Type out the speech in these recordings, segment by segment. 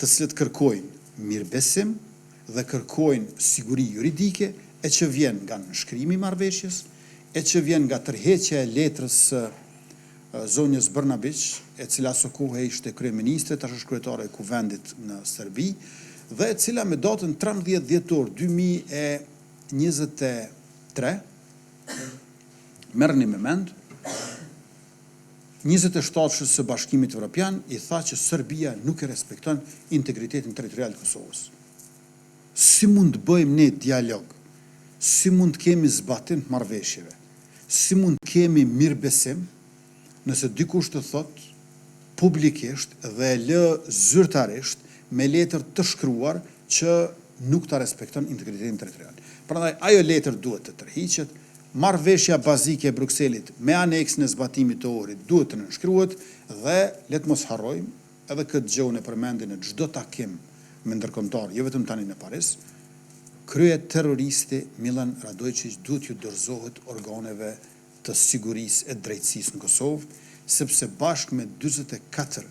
të cilët kërkojnë mirëbesim dhe kërkojnë siguri juridike, e që vjen nga nënshkrimi i marrëveshjes, e që vjen nga tërheqja e letrës së zonjës Brnabić, e cila së kohë ishte kryeministre, tash është kryetare e kuvendit në Serbi, dhe e cila me datën 13 dhjetor 2023, merrni me mend, 27-shës së Bashkimit Evropian i tha që Serbia nuk e respekton integritetin territorial të Kosovës. Si mund të bëjmë ne dialog? Si mund të kemi zbatim të marrëveshjeve? Si mund të kemi mirëbesim nëse dikush të thot publikisht dhe lë zyrtarisht me letër të shkruar që nuk ta respekton integritetin territorial. Prandaj ajo letër duhet të tërhiqet, marrëveshja bazike e Brukselit me aneksin e zbatimit të orit duhet të nënshkruhet dhe le të mos harrojmë edhe këtë gjë unë e përmendin në çdo takim me ndërkombëtar, jo vetëm tani në Paris, krye terroristi Milan Radojčić duhet ju dorëzohet organeve të sigurisë e drejtësisë në Kosovë, sepse bashkë me 44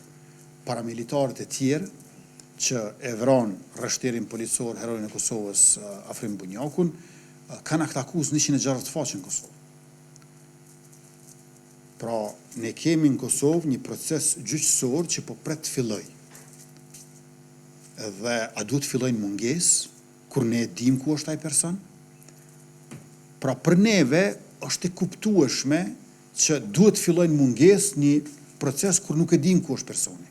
paramilitarët e tjerë që e vranë rreshtirin policor heroin e Kosovës Afrim Bunjakun, kanë aktakuz 160 faqe në Kosovë. Pra, ne kemi në Kosovë një proces gjyqësor që po pret të filloj. Dhe a duhet fillojnë mungesë, kur ne dim ku është ai person? Pra, për neve është e kuptueshme që duhet fillojnë mungesë një proces kur nuk e dim ku është personi.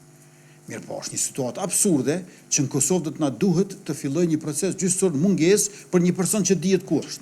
Mirë po, është një situatë absurde që në Kosovë do të na duhet të fillojë një proces gjyqësor mungesë për një person që dihet ku është.